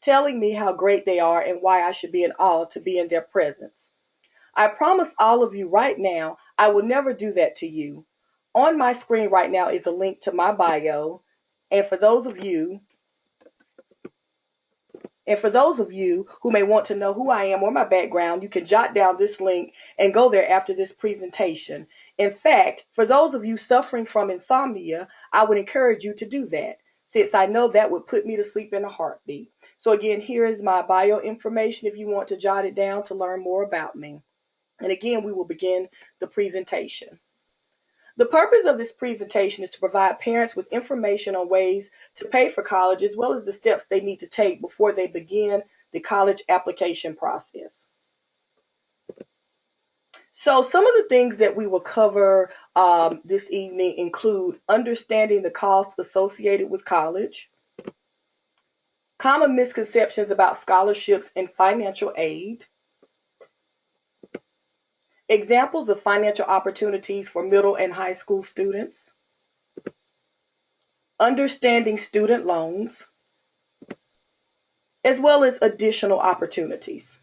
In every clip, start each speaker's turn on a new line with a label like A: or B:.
A: telling me how great they are and why I should be in awe to be in their presence. I promise all of you right now, I will never do that to you. On my screen right now is a link to my bio. And for those of you who may want to know who I am or my background, you can jot down this link and go there after this presentation. In fact, for those of you suffering from insomnia, I would encourage you to do that, since I know that would put me to sleep in a heartbeat. So again, here is my bio information if you want to jot it down to learn more about me. And again, we will begin the presentation. The purpose of this presentation is to provide parents with information on ways to pay for college, as well as the steps they need to take before they begin the college application process. So some of the things that we will cover this evening include understanding the costs associated with college, common misconceptions about scholarships and financial aid, examples of financial opportunities for middle and high school students, understanding student loans, as well as additional opportunities.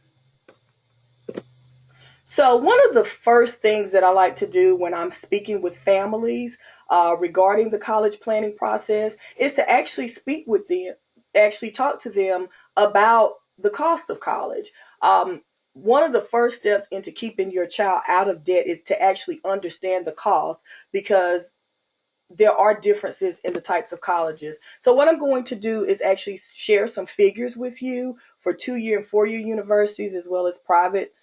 A: So one of the first things that I like to do when I'm speaking with families regarding the college planning process is to actually speak with them, actually talk to them about the cost of college. One of the first steps into keeping your child out of debt is to actually understand the cost, because there are differences in the types of colleges. So what I'm going to do is actually share some figures with you for 2-year and 4-year universities, as well as private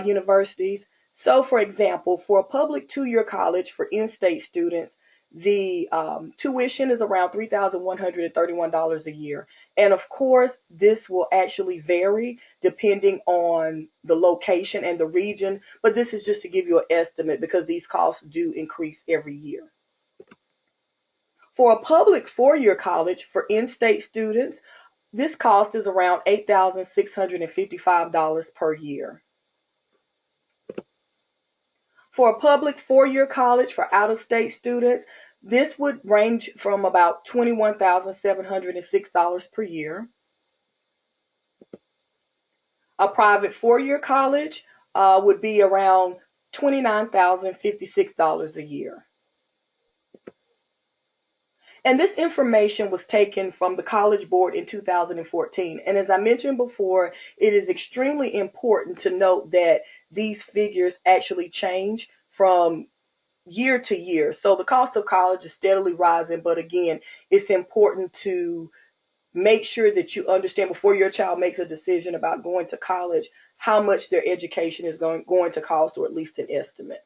A: universities. So for example, for a public 2-year college for in-state students, the tuition is around $3,131 a year. And of course, this will actually vary depending on the location and the region, but this is just to give you an estimate because these costs do increase every year. For a public 4-year college for in-state students, this cost is around $8,655 per year. For a public 4-year college for out-of-state students, this would range from about $21,706 per year. A private 4-year college would be around $29,056 a year. And this information was taken from the College Board in 2014. And as I mentioned before, it is extremely important to note that these figures actually change from year to year. So the cost of college is steadily rising, but again, it's important to make sure that you understand before your child makes a decision about going to college, how much their education is going to cost, or at least an estimate.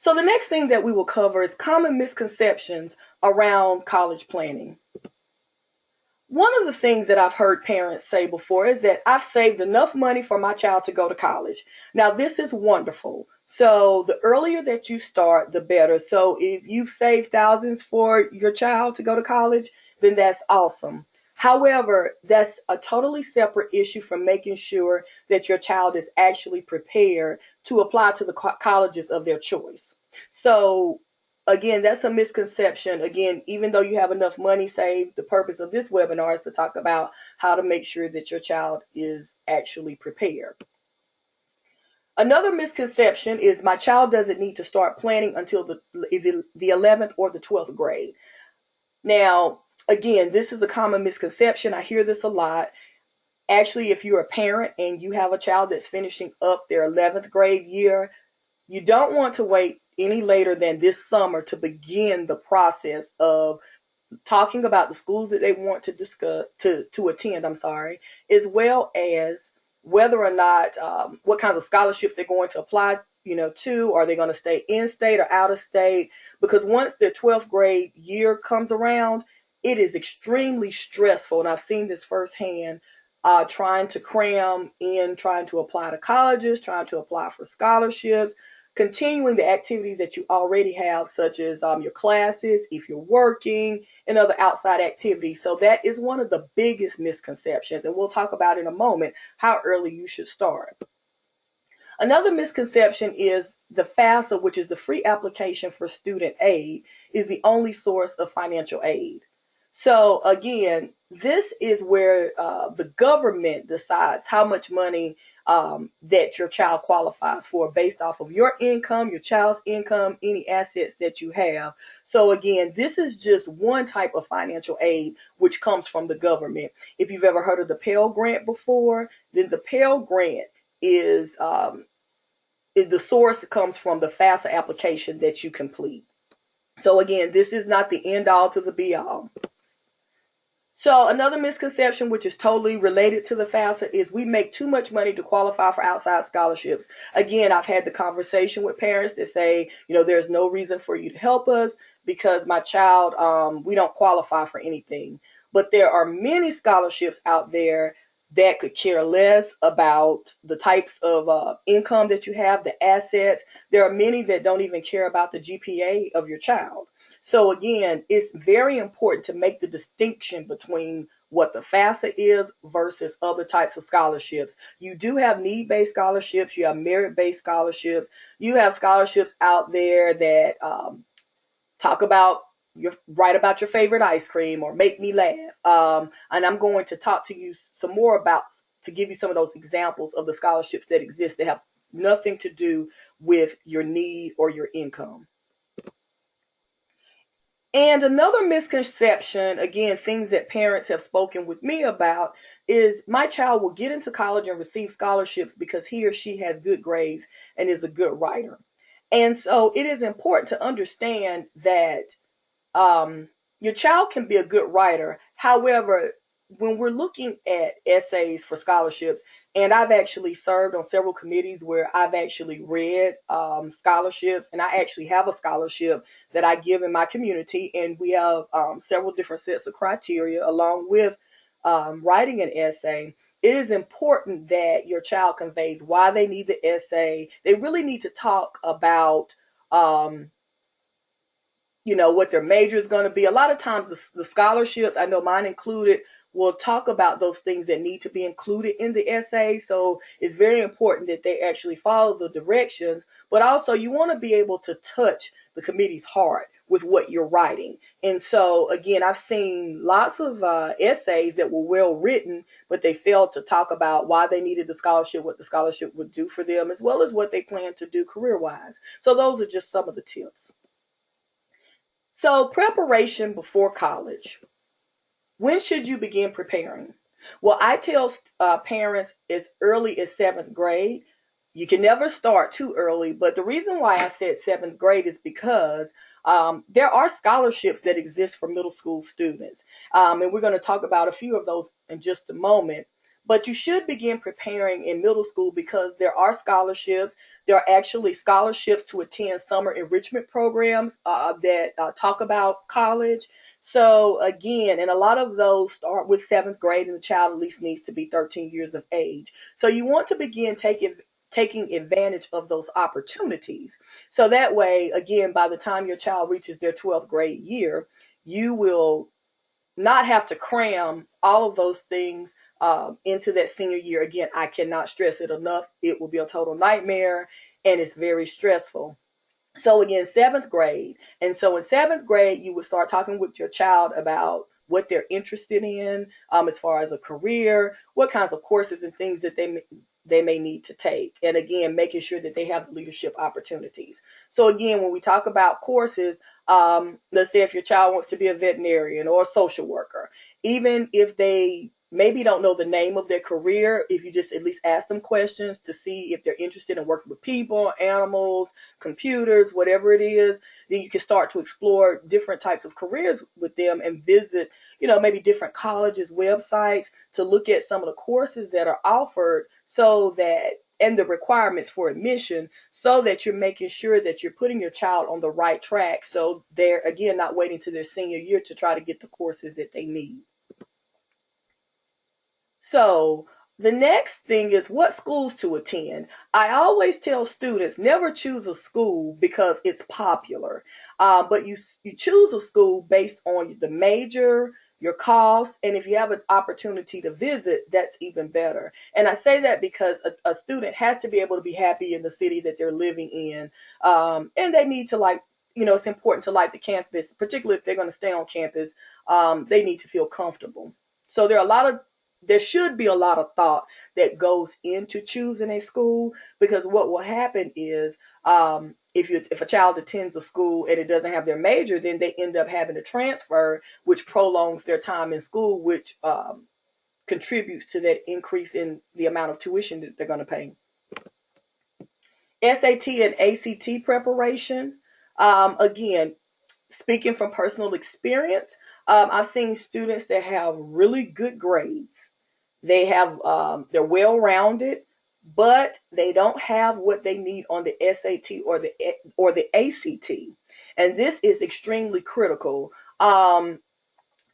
A: So the next thing that we will cover is common misconceptions around college planning. One of the things that I've heard parents say before is that I've saved enough money for my child to go to college. Now, this is wonderful. So the earlier that you start, the better. So if you've saved thousands for your child to go to college, then that's awesome. However, that's a totally separate issue from making sure that your child is actually prepared to apply to the colleges of their choice. So again, that's a misconception. Again, even though you have enough money saved, the purpose of this webinar is to talk about how to make sure that your child is actually prepared. Another misconception is my child doesn't need to start planning until the 11th or the 12th grade. Now, again, this is a common misconception. I hear this a lot. Actually, if you're a parent and you have a child that's finishing up their 11th grade year, you don't want to wait any later than this summer to begin the process of talking about the schools that they want to discuss, to attend, as well as whether or not what kinds of scholarships they're going to apply to. Are they going to stay in state or out of state? Because once their 12th grade year comes around, it is extremely stressful. And I've seen this firsthand, trying to cram in, trying to apply to colleges, trying to apply for scholarships, continuing the activities that you already have, such as your classes, if you're working, and other outside activities. So that is one of the biggest misconceptions. And we'll talk about in a moment how early you should start. Another misconception is the FAFSA, which is the free application for student aid, is the only source of financial aid. So again, this is where the government decides how much money that your child qualifies for based off of your income, your child's income, any assets that you have. So again, this is just one type of financial aid which comes from the government. If you've ever heard of the Pell Grant before, then the Pell Grant is the source that comes from the FAFSA application that you complete. So again, this is not the end all to the be all. So another misconception, which is totally related to the FAFSA, is we make too much money to qualify for outside scholarships. Again, I've had the conversation with parents that say, there's no reason for you to help us because my child, we don't qualify for anything. But there are many scholarships out there that could care less about the types of income that you have, the assets. There are many that don't even care about the GPA of your child. So again, it's very important to make the distinction between what the FAFSA is versus other types of scholarships. You do have need-based scholarships, you have merit-based scholarships, you have scholarships out there that write about your favorite ice cream or make me laugh. And I'm going to talk to you some more to give you some of those examples of the scholarships that exist that have nothing to do with your need or your income. And another misconception, again, things that parents have spoken with me about, is my child will get into college and receive scholarships because he or she has good grades and is a good writer. And so it is important to understand that your child can be a good writer. However, when we're looking at essays for scholarships, and I've actually served on several committees where I've actually read scholarships, and I actually have a scholarship that I give in my community, and we have several different sets of criteria along with writing an essay. It is important that your child conveys why they need the essay. They really need to talk about what their major is going to be. A lot of times the scholarships, I know mine included, will talk about those things that need to be included in the essay. So it's very important that they actually follow the directions, but also you want to be able to touch the committee's heart with what you're writing. And so again, I've seen lots of essays that were well written, but they failed to talk about why they needed the scholarship, what the scholarship would do for them, as well as what they plan to do career-wise. So those are just some of the tips. So preparation before college. When should you begin preparing? Well, I tell parents as early as seventh grade. You can never start too early, but the reason why I said seventh grade is because there are scholarships that exist for middle school students. And we're going to talk about a few of those in just a moment. But you should begin preparing in middle school because there are scholarships. There are actually scholarships to attend summer enrichment programs that talk about college. So again, and a lot of those start with seventh grade, and the child at least needs to be 13 years of age. So you want to begin taking advantage of those opportunities. So that way, again, by the time your child reaches their 12th grade year, you will not have to cram all of those things into that senior year. Again, I cannot stress it enough. It will be a total nightmare and it's very stressful. So again, seventh grade. And so in seventh grade, you would start talking with your child about what they're interested in as far as a career, what kinds of courses and things that they may need to take. And again, making sure that they have the leadership opportunities. So again, when we talk about courses, let's say if your child wants to be a veterinarian or a social worker, even if they maybe don't know the name of their career, if you just at least ask them questions to see if they're interested in working with people, animals, computers, whatever it is, then you can start to explore different types of careers with them and visit, maybe different colleges' websites to look at some of the courses that are offered and the requirements for admission so that you're making sure that you're putting your child on the right track. So they're, again, not waiting to their senior year to try to get the courses that they need. So the next thing is what schools to attend. I always tell students never choose a school because it's popular, but you choose a school based on the major, your costs, and if you have an opportunity to visit, that's even better. And I say that because a student has to be able to be happy in the city that they're living in, and they need to like, it's important to like the campus, particularly if they're going to stay on campus. They need to feel comfortable. So there should be a lot of thought that goes into choosing a school, because what will happen is, if a child attends a school and it doesn't have their major, then they end up having to transfer, which prolongs their time in school, which contributes to that increase in the amount of tuition that they're going to pay. SAT and ACT preparation. Again, speaking from personal experience, I've seen students that have really good grades. They're well-rounded, but they don't have what they need on the SAT or the ACT, and this is extremely critical.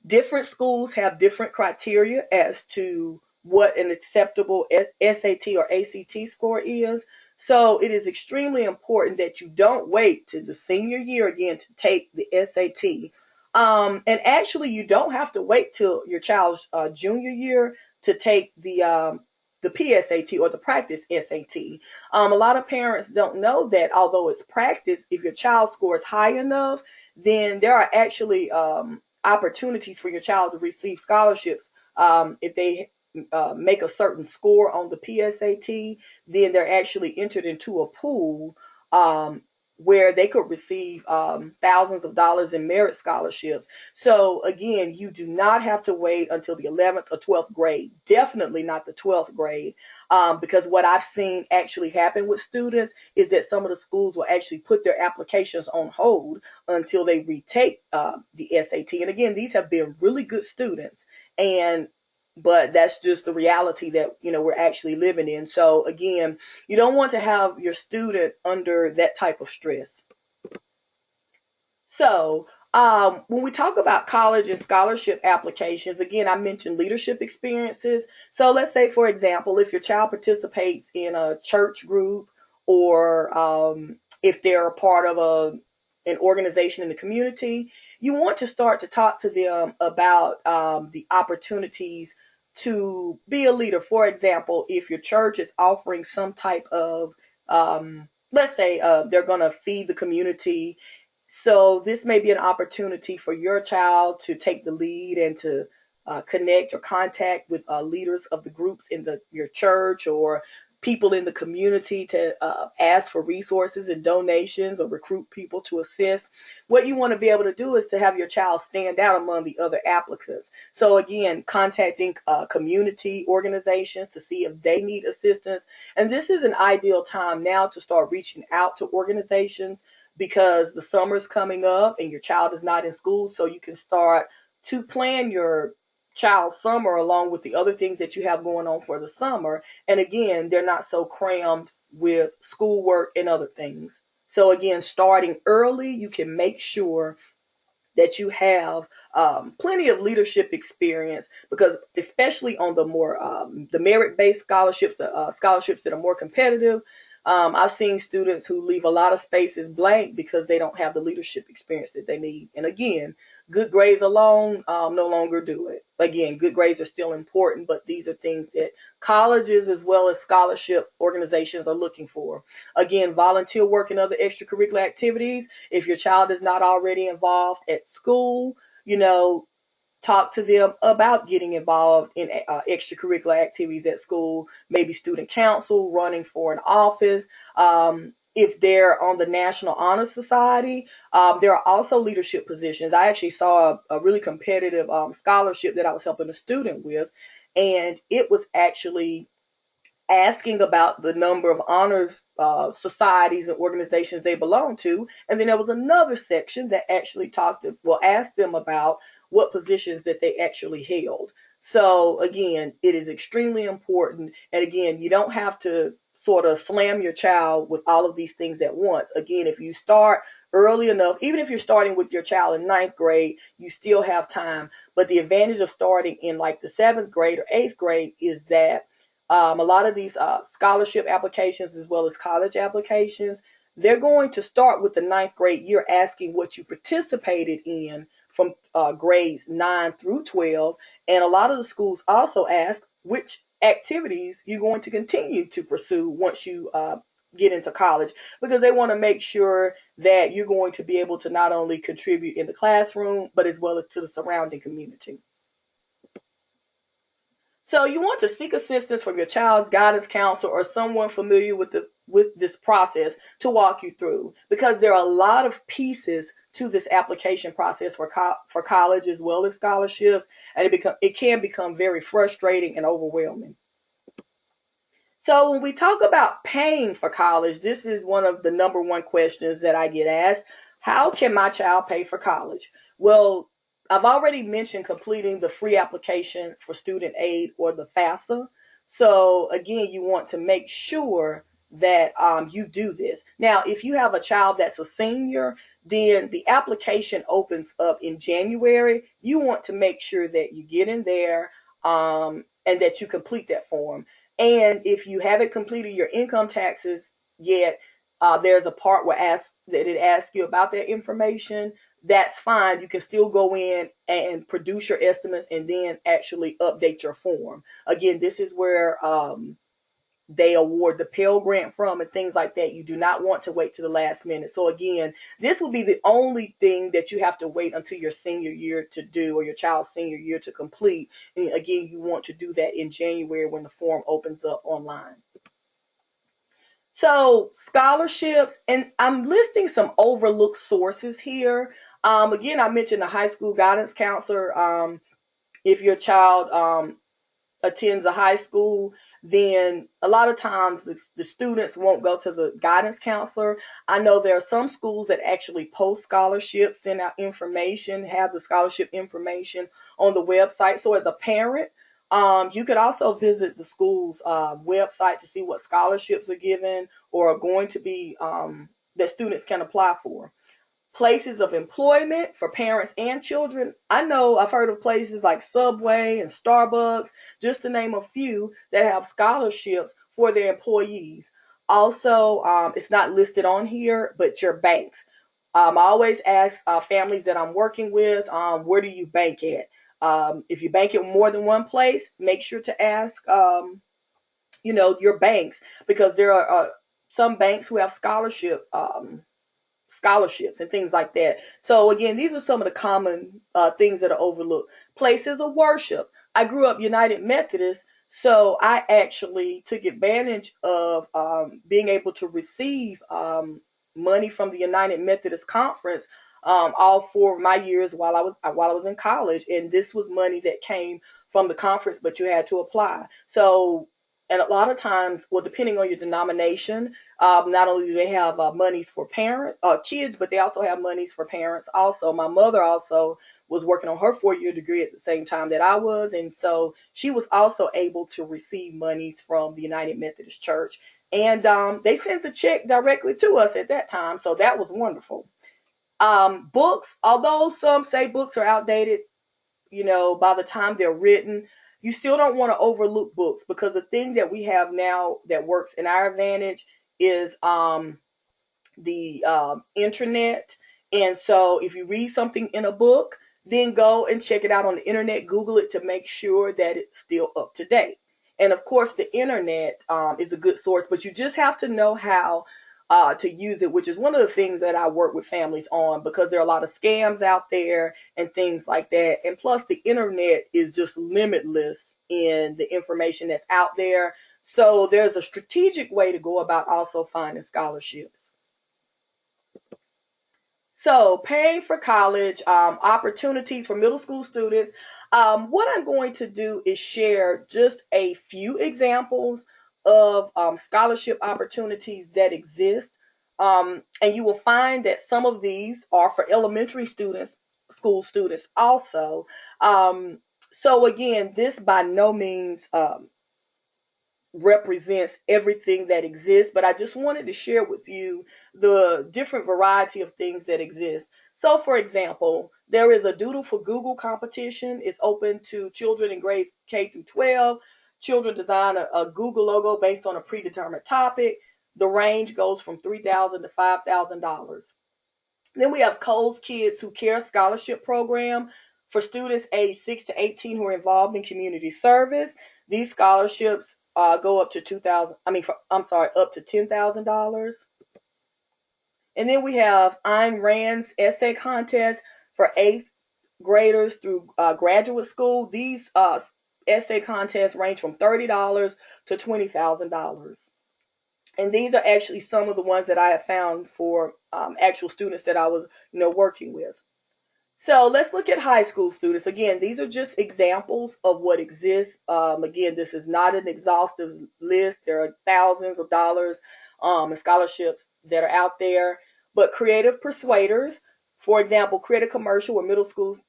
A: Different schools have different criteria as to what an acceptable SAT or ACT score is. So it is extremely important that you don't wait to the senior year again to take the SAT. And actually, you don't have to wait till your child's junior year to take the PSAT or the practice SAT. A lot of parents don't know that although it's practice, if your child scores high enough, then there are actually opportunities for your child to receive scholarships. If they make a certain score on the PSAT, then they're actually entered into a pool where they could receive thousands of dollars in merit scholarships. So again, you do not have to wait until the 11th or 12th grade, definitely not the 12th grade, because what I've seen actually happen with students is that some of the schools will actually put their applications on hold until they retake the SAT. And again, these have been really good students, but that's just the reality that we're actually living in. So again, you don't want to have your student under that type of stress. So when we talk about college and scholarship applications, again, I mentioned leadership experiences. So let's say, for example, if your child participates in a church group, or if they're a part of an organization in the community, you want to start to talk to them about the opportunities to be a leader. For example, if your church is offering some type of, let's say they're going to feed the community, so this may be an opportunity for your child to take the lead and to connect or contact with leaders of the groups in your church, or people in the community, to ask for resources and donations, or recruit people to assist. What you want to be able to do is to have your child stand out among the other applicants. So again, contacting community organizations to see if they need assistance. And this is an ideal time now to start reaching out to organizations, because the summer's coming up and your child is not in school, so you can start to plan your child's summer along with the other things that you have going on for the summer. And again, they're not so crammed with schoolwork and other things. So again, starting early, you can make sure that you have plenty of leadership experience, because especially on the merit-based scholarships, the scholarships that are more competitive, I've seen students who leave a lot of spaces blank because they don't have the leadership experience that they need. And again, good grades alone no longer do it. Again, good grades are still important, but these are things that colleges as well as scholarship organizations are looking for. Again, volunteer work and other extracurricular activities. If your child is not already involved at school, talk to them about getting involved in extracurricular activities at school, maybe student council, running for an office. If they're on the National Honor Society, there are also leadership positions. I actually saw a really competitive scholarship that I was helping a student with, and it was actually asking about the number of honor societies and organizations they belong to. And then there was another section that actually asked them about what positions that they actually held. So again, it is extremely important. And again, you don't have to sort of slam your child with all of these things at once. Again, if you start early enough, even if you're starting with your child in ninth grade, you still have time. But the advantage of starting in like the seventh grade or eighth grade is that a lot of these scholarship applications as well as college applications, they're going to start with the ninth grade year asking what you participated in from grades 9 through 12. And a lot of the schools also ask which activities you're going to continue to pursue once you get into college, because they want to make sure that you're going to be able to not only contribute in the classroom, but as well as to the surrounding community. So you want to seek assistance from your child's guidance counselor or someone familiar with this process to walk you through, because there are a lot of pieces to this application process for college as well as scholarships, and it can become very frustrating and overwhelming. So when we talk about paying for college, this is one of the number one questions that I get asked. How can my child pay for college? Well, I've already mentioned completing the free application for student aid, or the FAFSA. So again, you want to make sure that you do this. Now, if you have a child that's a senior, then the application opens up in January. You want to make sure that you get in there and that you complete that form. And if you haven't completed your income taxes yet, there's a part that it asks you about that information. That's fine. You can still go in and produce your estimates and then actually update your form. Again, this is where they award the Pell Grant from and things like that. You do not want to wait to the last minute. So again, this will be the only thing that you have to wait until your senior year to do, or your child's senior year to complete. And again, you want to do that in January when the form opens up online. So scholarships, and I'm listing some overlooked sources here. Again, I mentioned the high school guidance counselor. If your child attends a high school, then a lot of times the students won't go to the guidance counselor. I know there are some schools that actually post scholarships, send out information, have the scholarship information on the website. So as a parent, you could also visit the school's website to see what scholarships are given or are going to be that students can apply for. Places of employment for parents and children. I know I've heard of places like Subway and Starbucks, just to name a few, that have scholarships for their employees. Also, it's not listed on here, but your banks. I always ask families that I'm working with, where do you bank at? If you bank at more than one place, make sure to ask, your banks, because there are some banks who have scholarships and things like that. So again, these are some of the common things that are overlooked. Places of worship. I grew up United Methodist, so I actually took advantage of being able to receive money from the United Methodist Conference all 4 of my years while I was in college, and this was money that came from the conference, but you had to apply. So, and a lot of times, well, depending on your denomination, not only do they have monies for kids, but they also have monies for parents. Also, my mother also was working on her 4-year degree at the same time that I was, and so she was also able to receive monies from the United Methodist Church, and they sent the check directly to us at that time, so that was wonderful. Books, although some say books are outdated, by the time they're written, you still don't want to overlook books, because the thing that we have now that works in our advantage is the internet. And so if you read something in a book, then go and check it out on the internet, Google it to make sure that it's still up to date. And of course, the internet is a good source, but you just have to know how to use it, which is one of the things that I work with families on, because there are a lot of scams out there and things like that. And plus, the internet is just limitless in the information that's out there. So there's a strategic way to go about also finding scholarships. So, paying for college, opportunities for middle school students. What I'm going to do is share just a few examples of scholarship opportunities that exist. And you will find that some of these are for elementary school students also. So, again, this by no means represents everything that exists, but I just wanted to share with you the different variety of things that exist. So, for example, there is a Doodle for Google competition. It's open to children in grades K through 12. Children design a Google logo based on a predetermined topic. The range goes from $3,000 to $5,000. Then we have Cole's Kids Who Care Scholarship Program for students aged 6 to 18 who are involved in community service. These scholarships go up to up to $10,000. And then we have Ayn Rand's essay contest for eighth graders through graduate school. These essay contests range from $30 to $20,000. And these are actually some of the ones that I have found for actual students that I was, working with. So let's look at high school students. Again, these are just examples of what exists. Again, this is not an exhaustive list. There are thousands of dollars in scholarships that are out there. But creative persuaders, for example, create a commercial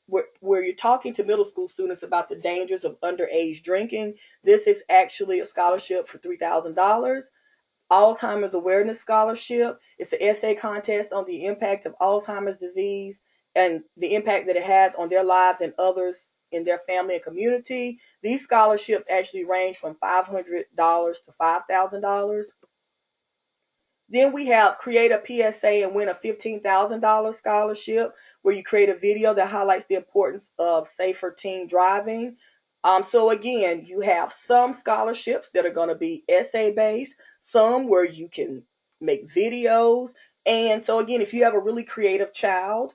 A: where you're talking to middle school students about the dangers of underage drinking. This is actually a scholarship for $3,000. Alzheimer's Awareness Scholarship. It's an essay contest on the impact of Alzheimer's disease and the impact that it has on their lives and others in their family and community. These scholarships actually range from $500 to $5,000. Then we have create a PSA and win a $15,000 scholarship where you create a video that highlights the importance of safer teen driving. So again, you have some scholarships that are going to be essay based, some where you can make videos. And so again, if you have a really creative child,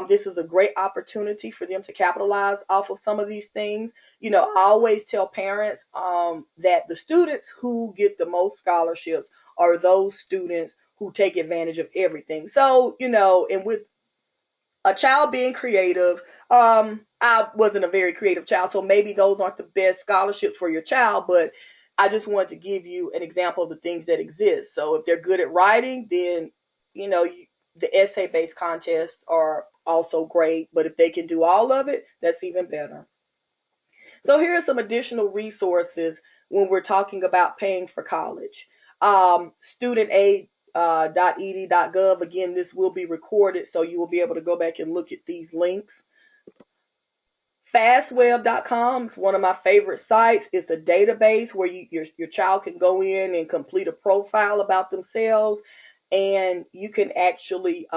A: this is a great opportunity for them to capitalize off of some of these things. I always tell parents that the students who get the most scholarships are those students who take advantage of everything. So, and with a child being creative, I wasn't a very creative child, so maybe those aren't the best scholarships for your child, but I just wanted to give you an example of the things that exist. So if they're good at writing, then, the essay-based contests are also great, but if they can do all of it, that's even better. So here are some additional resources when we're talking about paying for college. Studentaid.ed.gov. Again, this will be recorded, so you will be able to go back and look at these links. Fastweb.com is one of my favorite sites. It's a database where your child can go in and complete a profile about themselves, and you can actually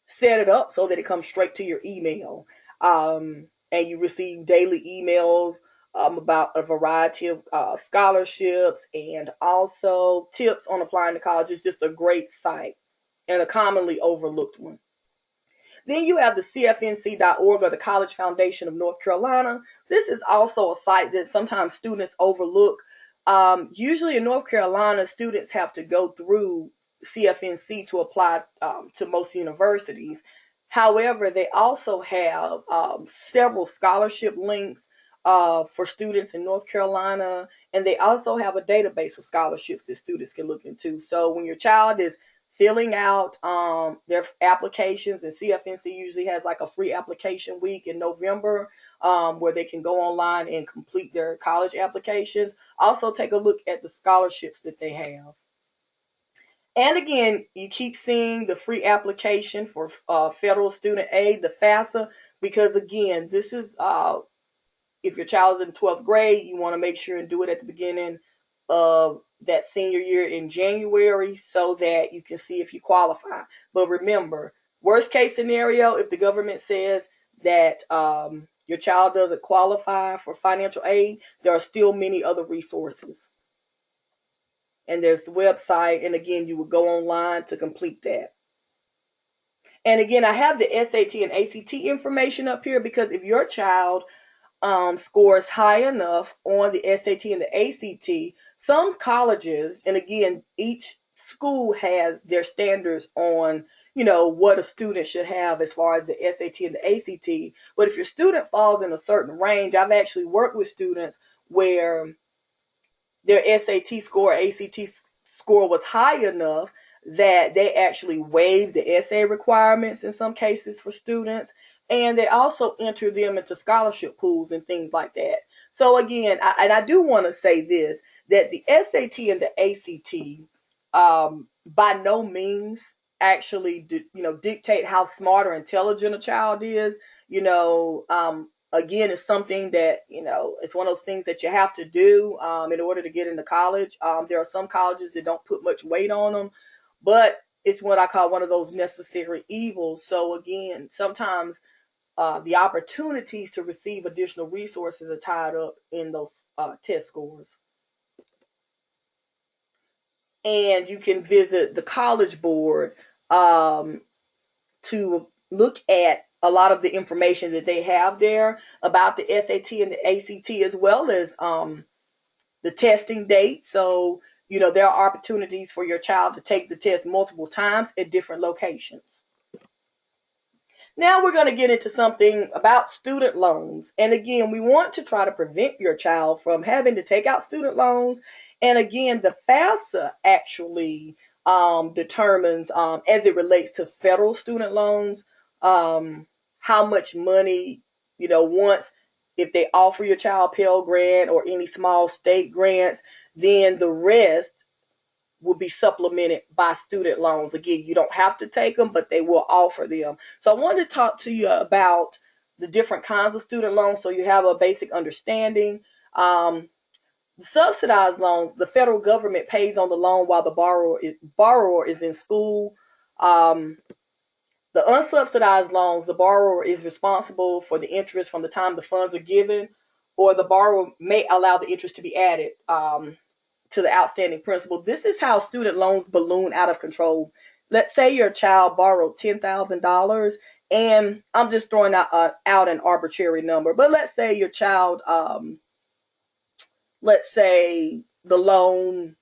A: set it up so that it comes straight to your email. And you receive daily emails about a variety of scholarships and also tips on applying to college. It's just a great site and a commonly overlooked one. Then you have the CFNC.org, or the College Foundation of North Carolina. This is also a site that sometimes students overlook. Usually in North Carolina, students have to go through CFNC to apply to most universities. However, they also have several scholarship links for students in North Carolina, and they also have a database of scholarships that students can look into. So when your child is filling out their applications, and CFNC usually has like a free application week in November where they can go online and complete their college applications. Also take a look at the scholarships that they have. And again, you keep seeing the free application for federal student aid, the FAFSA, because again, this is if your child is in 12th grade, you want to make sure and do it at the beginning of that senior year in January so that you can see if you qualify. But remember, worst case scenario, if the government says that your child doesn't qualify for financial aid, there are still many other resources. And there's the website, and again, you would go online to complete that. And again, I have the SAT and ACT information up here because if your child scores high enough on the SAT and the ACT, some colleges, and again, each school has their standards on, what a student should have as far as the SAT and the ACT. But if your student falls in a certain range, I've actually worked with students where their SAT score, ACT score was high enough that they actually waived the essay requirements in some cases for students, and they also enter them into scholarship pools and things like that. So again, I do want to say this, that the SAT and the ACT by no means actually dictate how smart or intelligent a child is. Again, it's something that, it's one of those things that you have to do in order to get into college. There are some colleges that don't put much weight on them, but it's what I call one of those necessary evils. So again, sometimes the opportunities to receive additional resources are tied up in those test scores. And you can visit the College Board um, to look at a lot of the information that they have there about the SAT and the ACT, as well as the testing date. So, there are opportunities for your child to take the test multiple times at different locations. Now we're going to get into something about student loans. And again, we want to try to prevent your child from having to take out student loans. And again, the FAFSA actually determines, as it relates to federal student loans, how much money, once if they offer your child Pell Grant or any small state grants, then the rest will be supplemented by student loans. Again, you don't have to take them, but they will offer them. So I wanted to talk to you about the different kinds of student loans so you have a basic understanding. The subsidized loans, the federal government pays on the loan while the borrower is in school. The unsubsidized loans, the borrower is responsible for the interest from the time the funds are given, or the borrower may allow the interest to be added to the outstanding principal. This is how student loans balloon out of control. Let's say your child borrowed $10,000, and I'm just throwing out an arbitrary number, but let's say your child, let's say the loan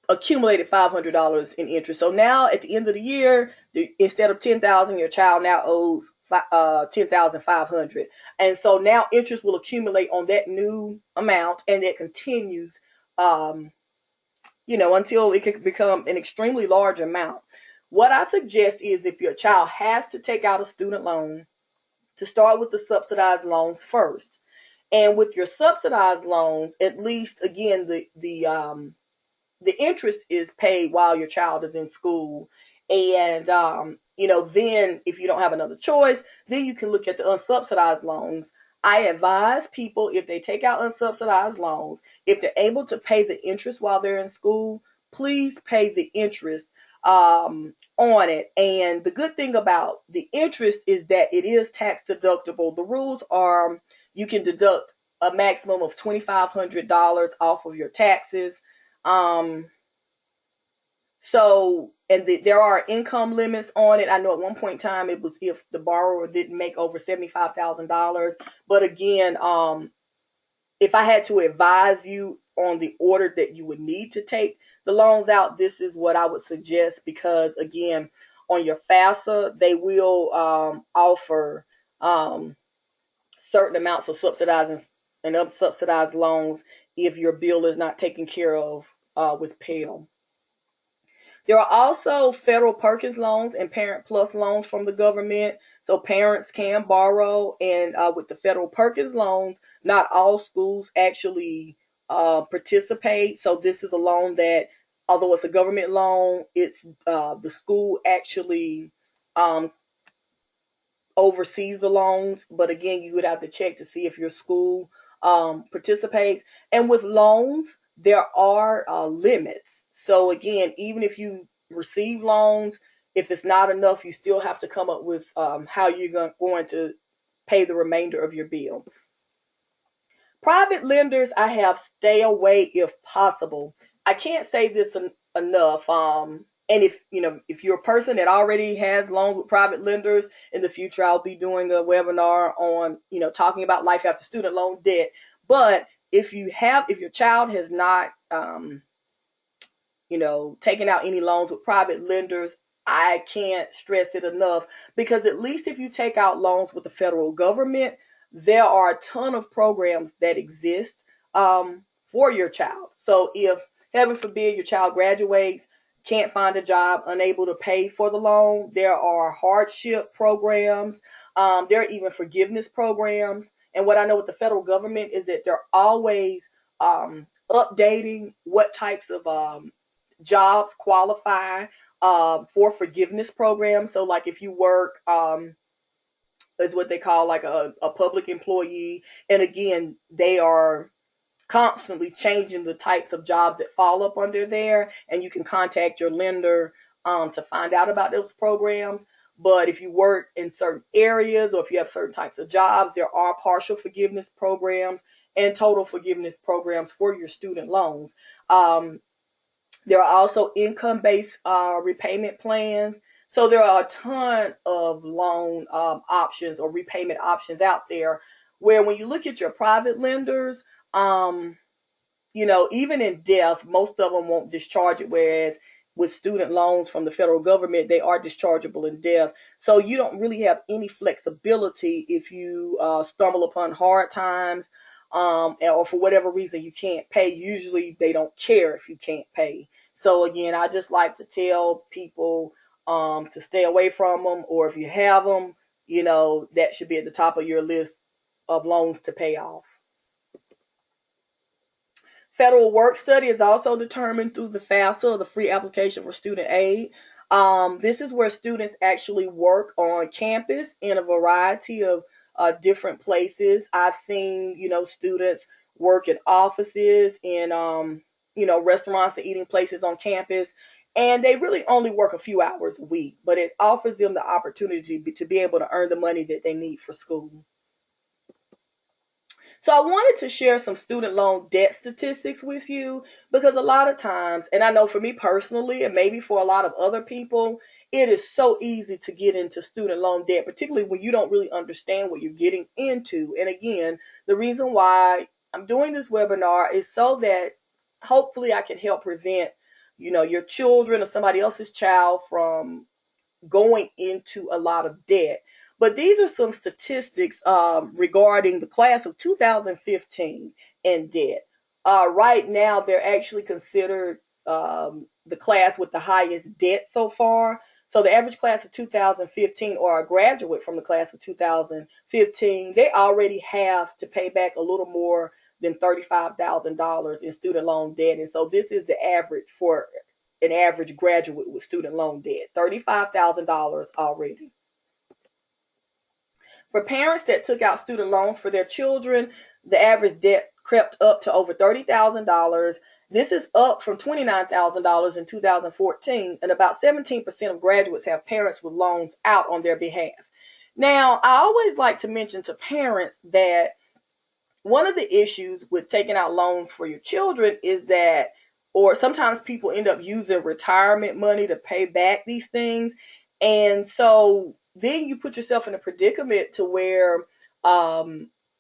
A: accumulated $500 in interest. So now at the end of the year, instead of $10,000, your child now owes $10,500, and so now interest will accumulate on that new amount, and it continues, until it can become an extremely large amount. What I suggest is, if your child has to take out a student loan, to start with the subsidized loans first. And with your subsidized loans, at least again, the interest is paid while your child is in school. And, then if you don't have another choice, then you can look at the unsubsidized loans. I advise people, if they take out unsubsidized loans, if they're able to pay the interest while they're in school, please pay the interest on it. And the good thing about the interest is that it is tax deductible. The rules are you can deduct a maximum of $2,500 off of your taxes. There are income limits on it. I know at one point in time it was if the borrower didn't make over $75,000. But again, if I had to advise you on the order that you would need to take the loans out, this is what I would suggest, because again, on your FAFSA, they will offer certain amounts of subsidized and unsubsidized loans if your bill is not taken care of with Pell. There are also federal Perkins loans and Parent Plus loans from the government. So parents can borrow, and with the federal Perkins loans, not all schools actually participate. So this is a loan that, although it's a government loan, it's the school actually oversees the loans. But again, you would have to check to see if your school participates. And with loans, there are limits. So again, even if you receive loans, if it's not enough, you still have to come up with how you're going to pay the remainder of your bill. Private lenders, I have stay away if possible. I can't say this enough. And if you're a person that already has loans with private lenders, in the future I'll be doing a webinar on, talking about life after student loan debt. But if your child has not, taken out any loans with private lenders, I can't stress it enough, because at least if you take out loans with the federal government, there are a ton of programs that exist for your child. So if, heaven forbid, your child graduates, can't find a job, unable to pay for the loan, there are hardship programs. There are even forgiveness programs. And what I know with the federal government is that they're always updating what types of jobs qualify for forgiveness programs. So like if you work is what they call like a public employee, and again, they are constantly changing the types of jobs that fall up under there, and you can contact your lender to find out about those programs. But if you work in certain areas or if you have certain types of jobs, there are partial forgiveness programs and total forgiveness programs for your student loans. There are also income-based repayment plans. So there are a ton of loan options or repayment options out there where when you look at your private lenders, even in death, most of them won't discharge it, whereas with student loans from the federal government, they are dischargeable in death. So you don't really have any flexibility if you stumble upon hard times, or for whatever reason you can't pay. Usually they don't care if you can't pay. So again, I just like to tell people to stay away from them, or if you have them, that should be at the top of your list of loans to pay off. Federal work study is also determined through the FAFSA, the free application for student aid. This is where students actually work on campus in a variety of different places. I've seen, students work in offices, in, restaurants and eating places on campus, and they really only work a few hours a week, but it offers them the opportunity to be able to earn the money that they need for school. So I wanted to share some student loan debt statistics with you because a lot of times, and I know for me personally, and maybe for a lot of other people, it is so easy to get into student loan debt, particularly when you don't really understand what you're getting into. And again, the reason why I'm doing this webinar is so that hopefully I can help prevent, your children or somebody else's child from going into a lot of debt. But these are some statistics regarding the class of 2015 in debt. Right now, they're actually considered the class with the highest debt so far. So the average class of 2015, or a graduate from the class of 2015, they already have to pay back a little more than $35,000 in student loan debt. And so this is the average for an average graduate with student loan debt, $35,000 already. For parents that took out student loans for their children, the average debt crept up to over $30,000. This is up from $29,000 in 2014, and about 17% of graduates have parents with loans out on their behalf. Now, I always like to mention to parents that one of the issues with taking out loans for your children is that, or sometimes people end up using retirement money to pay back these things. And so then you put yourself in a predicament to where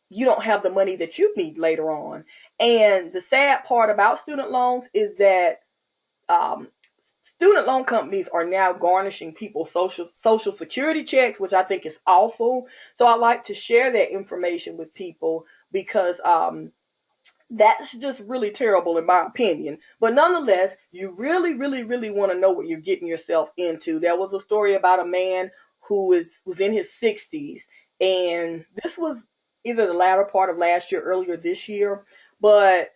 A: you don't have the money that you need later on. And the sad part about student loans is that student loan companies are now garnishing people's social security checks, which I think is awful. So I like to share that information with people because that's just really terrible in my opinion. But nonetheless, you really, really, really want to know what you're getting yourself into. There was a story about a man who was in his 60s, and this was either the latter part of last year, earlier this year, but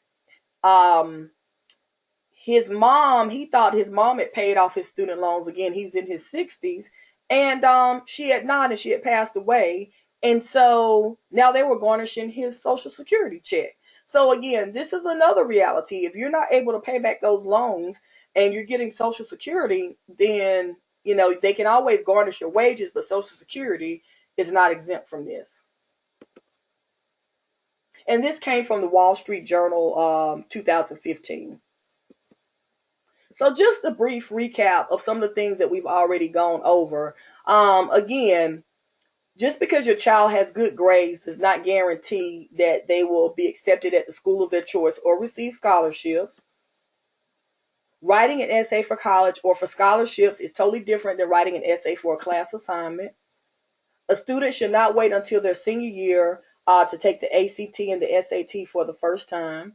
A: he thought his mom had paid off his student loans. Again, he's in his 60s, and she had not, and she had passed away. And so now they were garnishing his Social Security check. So again, this is another reality. If you're not able to pay back those loans and you're getting Social Security, then, they can always garnish your wages, but Social Security is not exempt from this. And this came from the Wall Street Journal, 2015. So just a brief recap of some of the things that we've already gone over. Again, just because your child has good grades does not guarantee that they will be accepted at the school of their choice or receive scholarships. Writing an essay for college or for scholarships is totally different than writing an essay for a class assignment. A student should not wait until their senior year to take the ACT and the SAT for the first time.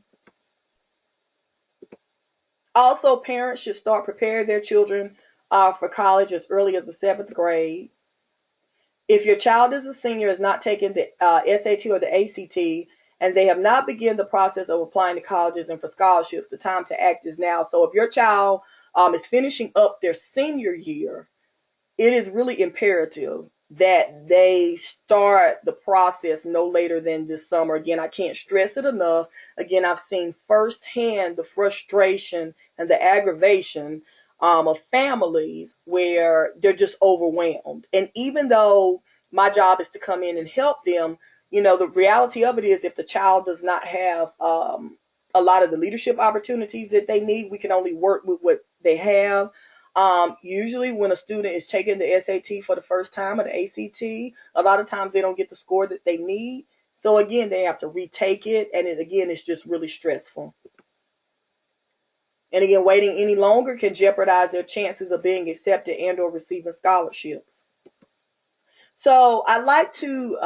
A: Also, parents should start preparing their children for college as early as the 7th grade. If your child is a senior, has not taken the SAT or the ACT, and they have not begun the process of applying to colleges and for scholarships, the time to act is now. So if your child is finishing up their senior year, it is really imperative that they start the process no later than this summer. Again, I can't stress it enough. Again, I've seen firsthand the frustration and the aggravation of families where they're just overwhelmed. And even though my job is to come in and help them, the reality of it is if the child does not have a lot of the leadership opportunities that they need, we can only work with what they have. Usually when a student is taking the SAT for the first time or the ACT, a lot of times they don't get the score that they need. So again, they have to retake it, and again, it's just really stressful. And again, waiting any longer can jeopardize their chances of being accepted and or receiving scholarships. So I'd like to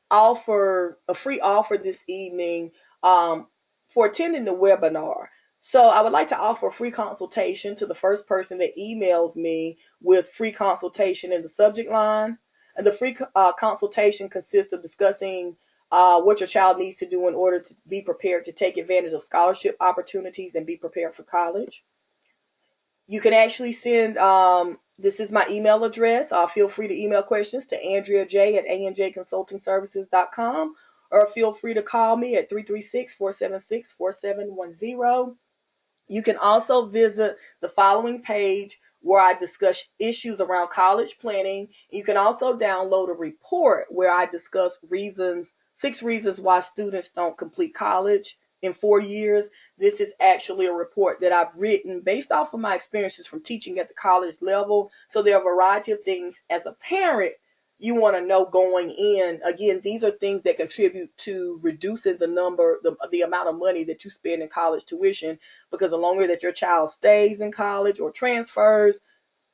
A: offer a free offer this evening for attending the webinar. So I would like to offer a free consultation to the first person that emails me with free consultation in the subject line. And the free consultation consists of discussing what your child needs to do in order to be prepared to take advantage of scholarship opportunities and be prepared for college. You can actually send, this is my email address. Feel free to email questions to AndreaJ@anjconsultingservices.com, or feel free to call me at 336-476-4710. You can also visit the following page where I discuss issues around college planning. You can also download a report where I discuss 6 reasons why students don't complete college in 4 years. This is actually a report that I've written based off of my experiences from teaching at the college level. So there are a variety of things as a parent you want to know going in. Again, these are things that contribute to reducing the amount of money that you spend in college tuition, because the longer that your child stays in college or transfers,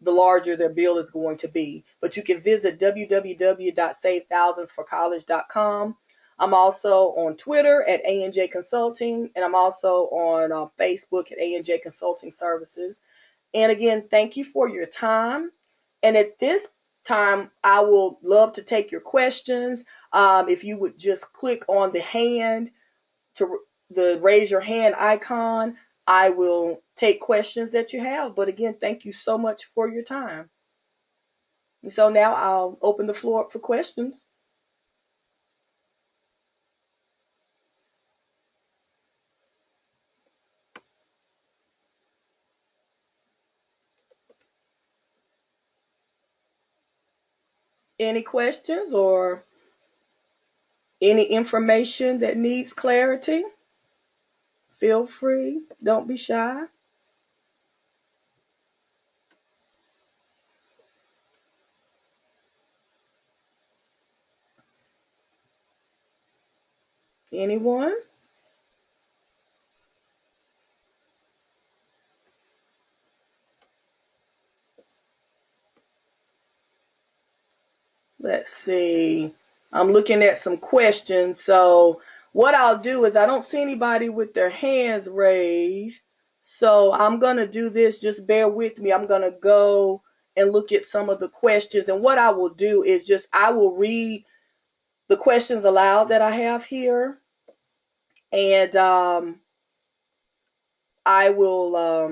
A: the larger their bill is going to be. But you can visit www.savethousandforcollege.com. I'm also on Twitter at ANJ Consulting, and I'm also on Facebook at ANJ Consulting Services. And again, thank you for your time. And at this time, I will love to take your questions. If you would just click on the raise your hand icon, I will take questions that you have. But again, thank you so much for your time. And so now I'll open the floor up for questions. Any questions or any information that needs clarity? Feel free. Don't be shy. Anyone? Let's see. I'm looking at some questions. So what I'll do is I don't see anybody with their hands raised. So I'm going to do this. Just bear with me. I'm going to go and look at some of the questions. And what I will do is I will read the questions aloud that I have here. And I will